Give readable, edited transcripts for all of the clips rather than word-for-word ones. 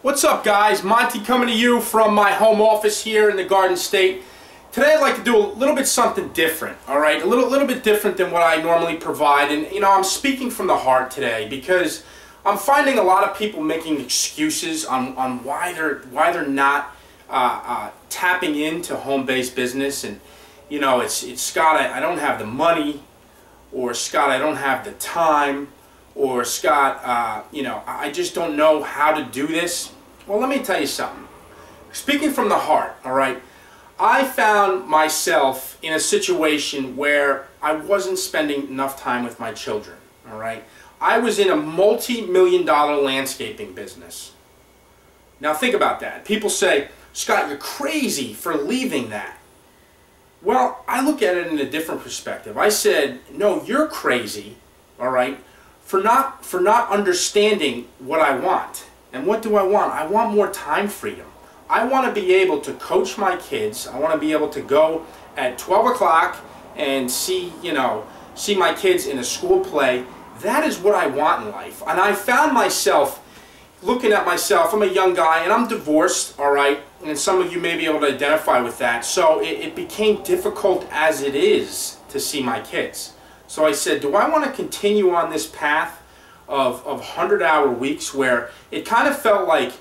What's up, guys? Monty coming to you from my home office here in the Garden State. Today I'd like to do a little bit something different, all right? A little bit different than what I normally provide. And you know, I'm speaking from the heart today because I'm finding a lot of people making excuses on why they're not tapping into home-based business. And you know, it's Scott, I don't have the money, or Scott, I don't have the time, or Scott, you know, I just don't know how to do this. Well, let me tell you something. Speaking from the heart, all right, I found myself in a situation where I wasn't spending enough time with my children, all right? I was in a multi-million-dollar landscaping business. Now think about that. People say, Scott, you're crazy for leaving that. Well, I look at it in a different perspective. I said, no, you're crazy, all right, for not understanding what I want. And what do I want? I want more time freedom. I want to be able to coach my kids. I want to be able to go at 12 o'clock and see my kids in a school play. That is what I want in life. And I found myself looking at myself. I'm a young guy and I'm divorced, all right? And some of you may be able to identify with that. So it became difficult as it is to see my kids. So I said, do I want to continue on this path of 100-hour weeks where it kind of felt like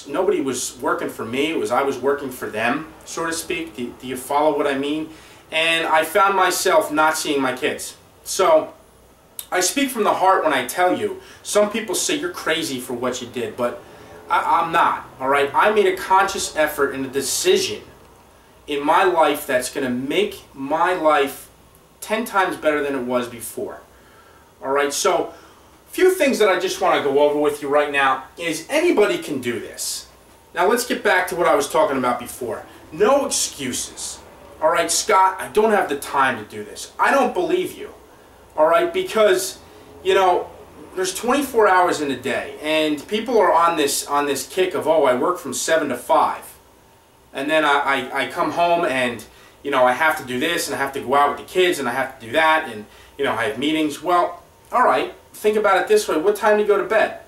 nobody was working for me, I was working for them, so to speak. Do you follow what I mean? And I found myself not seeing my kids. So I speak from the heart when I tell you. Some people say you're crazy for what you did, but I'm not, all right? I made a conscious effort and a decision in my life that's going to make my life 10 times better than it was before. All right, so a few things that I just want to go over with you right now is anybody can do this. Now let's get back to what I was talking about before. No excuses. All right, Scott, I don't have the time to do this. I don't believe you. All right, because, you know, there's 24 hours in a day, and people are on this kick of, oh, I work from 7 to 5. And then I come home and, you know, I have to do this, and I have to go out with the kids, and I have to do that, and, you know, I have meetings. Well, all right, think about it this way. What time do you go to bed?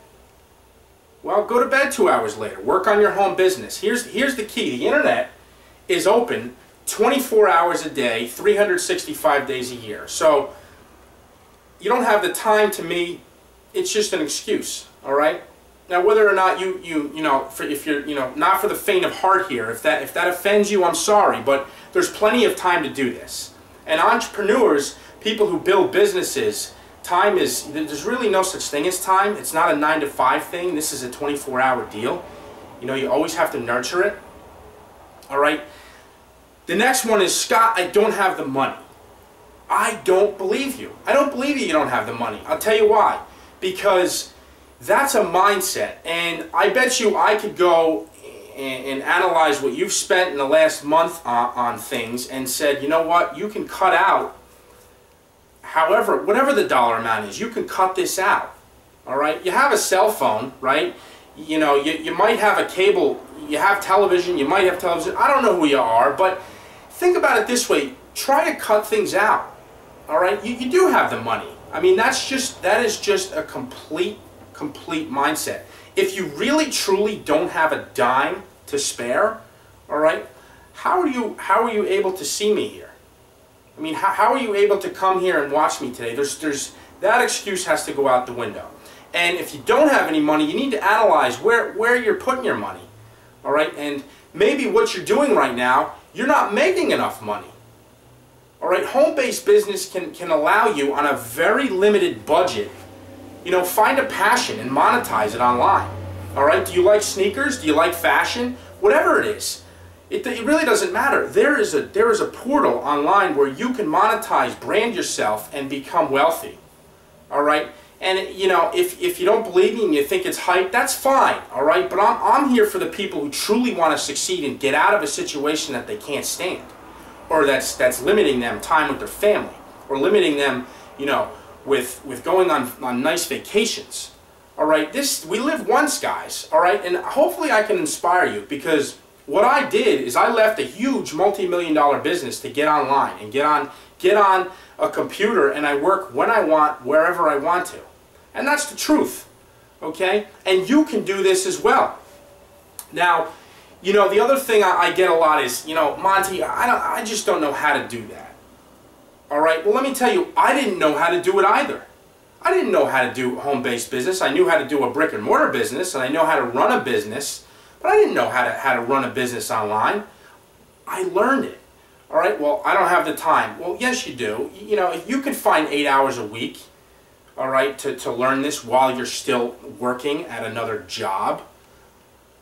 Well, go to bed 2 hours later. Work on your home business. Here's the key. The internet is open 24 hours a day, 365 days a year. So you don't have the time. To me, it's just an excuse, all right? Now, whether or not you know, if you're, you know, not for the faint of heart here, if that offends you, I'm sorry, but there's plenty of time to do this. And entrepreneurs, people who build businesses, there's really no such thing as time. It's not a 9 to 5 thing. This is a 24-hour deal. You know, you always have to nurture it. All right? The next one is, Scott, I don't have the money. I don't believe you. I don't believe you don't have the money. I'll tell you why. Because that's a mindset. And I bet you I could go and analyze what you've spent in the last month on things and said, you know what, you can cut out whatever the dollar amount is, you can cut this out, all right? You have a cell phone, right? You know, you might have a cable, you have television, you might have television, I don't know who you are, but think about it this way, try to cut things out, all right? You do have the money. I mean, that is just a complete mindset. If you really truly don't have a dime to spare, all right, how are you able to see me here? I mean, how are you able to come here and watch me today? That excuse has to go out the window. And if you don't have any money, you need to analyze where you're putting your money. All right? And maybe what you're doing right now, you're not making enough money. All right? Home-based business can allow you on a very limited budget, you know, find a passion and monetize it online. All right? Do you like sneakers? Do you like fashion? Whatever it is. It really doesn't matter. There is a portal online where you can monetize, brand yourself, and become wealthy. All right? And, you know, if you don't believe me and you think it's hype, that's fine. All right? But I'm here for the people who truly want to succeed and get out of a situation that they can't stand, or that's limiting them time with their family, or limiting them, you know, with going on nice vacations. All right? We live once, guys. All right? And hopefully I can inspire you, because what I did is I left a huge multi-million-dollar business to get online and get on a computer, and I work when I want, wherever I want to. And that's the truth. Okay? And you can do this as well. Now, you know, the other thing I get a lot is, you know, Monty, I just don't know how to do that. All right? Well, let me tell you, I didn't know how to do it either. I didn't know how to do home-based business. I knew how to do a brick-and-mortar business, and I know how to run a business, but I didn't know how to run a business online. I learned it. All right? Well, I don't have the time. Well, yes, you do. You know, if you can find 8 hours a week, all right, to learn this while you're still working at another job,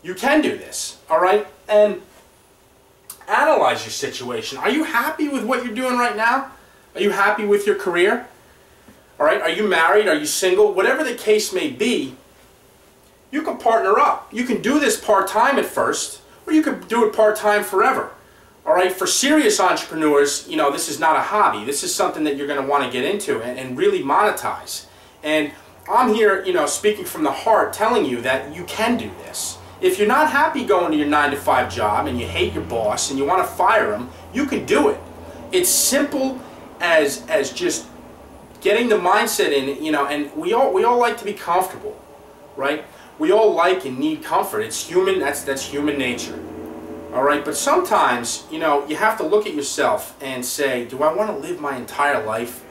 you can do this, all right? And analyze your situation. Are you happy with what you're doing right now? Are you happy with your career? All right, are you married? Are you single? Whatever the case may be, you can partner up. You can do this part-time at first, or you can do it part-time forever. All right, for serious entrepreneurs, you know, this is not a hobby. This is something that you're going to want to get into and really monetize. And I'm here, you know, speaking from the heart, telling you that you can do this. If you're not happy going to your 9-to-5 job and you hate your boss and you want to fire him, you can do it. It's simple as just getting the mindset in, you know, and we all like to be comfortable, right? We all like and need comfort. It's human, that's human nature. All right, but sometimes, you know, you have to look at yourself and say, do I want to live my entire life,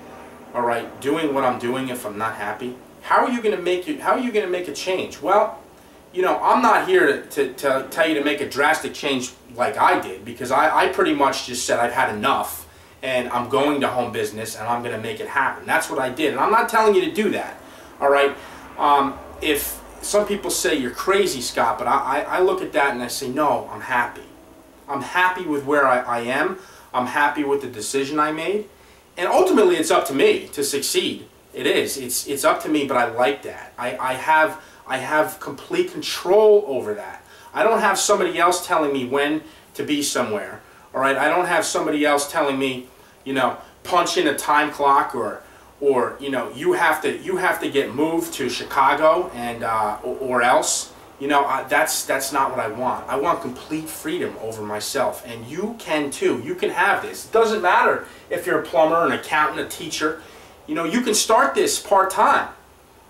all right, doing what I'm doing if I'm not happy? How are you going to make a change? Well, you know, I'm not here to tell you to make a drastic change like I did, because I pretty much just said I've had enough and I'm going to home business and I'm going to make it happen. That's what I did, and I'm not telling you to do that, all right? If some people say you're crazy, Scott, but I look at that and I say, no, I'm happy. I'm happy with where I am. I'm happy with the decision I made. And ultimately, it's up to me to succeed. It is. It's up to me, but I like that. I have complete control over that. I don't have somebody else telling me when to be somewhere. All right? I don't have somebody else telling me, you know, punch in a time clock, or you know, you have to get moved to Chicago and or else. You know, that's not what I want. I want complete freedom over myself, and you can too. You can have this. It doesn't matter if you're a plumber, an accountant, a teacher. You know, you can start this part-time,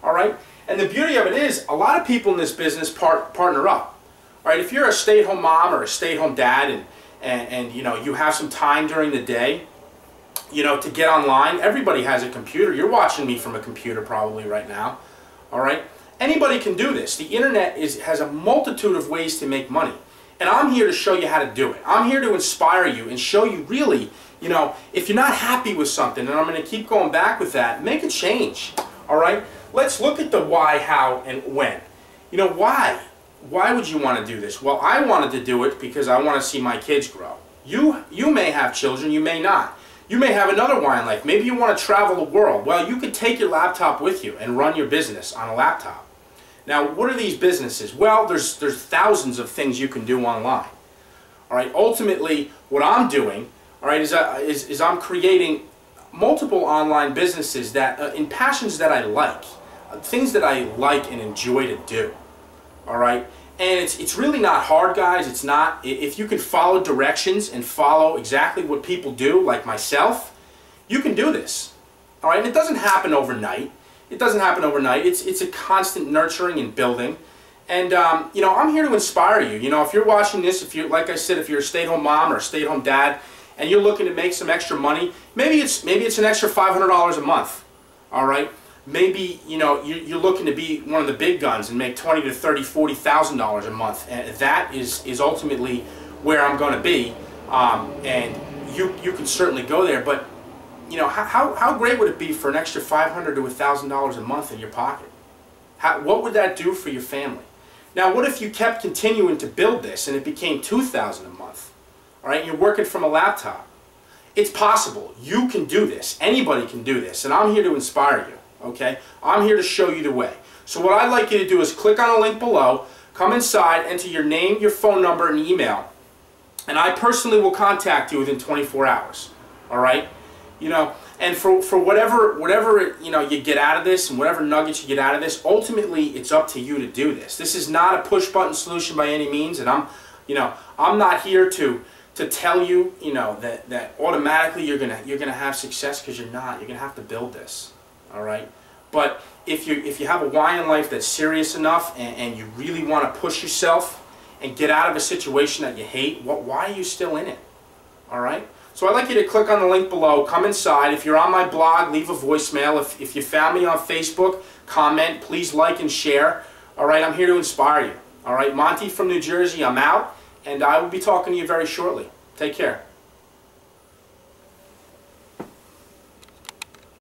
all right? And the beauty of it is, a lot of people in this business partner up, all right? If you're a stay-at-home mom or a stay-at-home dad, and you know, you have some time during the day, you know, to get online. Everybody has a computer. You're watching me from a computer probably right now, all right? Anybody can do this. The internet has a multitude of ways to make money. And I'm here to show you how to do it. I'm here to inspire you and show you really, you know, if you're not happy with something, and I'm going to keep going back with that, make a change. All right? Let's look at the why, how, and when. You know, why? Why would you want to do this? Well, I wanted to do it because I want to see my kids grow. You may have children, you may not. You may have another why in life. Maybe you want to travel the world. Well, you could take your laptop with you and run your business on a laptop. Now, what are these businesses? Well, there's thousands of things you can do online. All right. Ultimately, what I'm doing, all right, is I'm creating multiple online businesses that in passions that I like, things that I like and enjoy to do. All right. And it's really not hard, guys. It's not. If you can follow directions and follow exactly what people do, like myself, you can do this. All right. And it doesn't happen overnight. It doesn't happen overnight. It's a constant nurturing and building. And you know, I'm here to inspire you. You know, if you're watching this, if you're, like I said, if you're a stay-at-home mom or a stay-at-home dad, and you're looking to make some extra money, maybe it's an extra $500 a month. All right. Maybe, you know, you're looking to be one of the big guns and make $20,000 to $30,000, $40,000 a month, and that is ultimately where I'm going to be. And you can certainly go there, but you know, how great would it be for an extra $500 to $1,000 a month in your pocket? What would that do for your family? Now, what if you kept continuing to build this and it became $2,000 a month? All right, you're working from a laptop. It's possible. You can do this. Anybody can do this, and I'm here to inspire you. Okay, I'm here to show you the way. So what I'd like you to do is click on the link below, come inside, enter your name, your phone number, and email, and I personally will contact you within 24 hours. All right, you know, and for whatever you know you get out of this, and whatever nuggets you get out of this, ultimately it's up to you to do this. This is not a push button solution by any means, and I'm not here to tell you, you know, that automatically you're gonna have success, because you're not. You're gonna have to build this. All right, But if you have a why in life that's serious enough and you really want to push yourself and get out of a situation that you hate, why are you still in it? All right? So I'd like you to click on the link below, come inside. If you're on my blog, leave a voicemail. If you found me on Facebook, comment. Please like and share. All right? I'm here to inspire you. All right? Monty from New Jersey, I'm out, and I will be talking to you very shortly. Take care.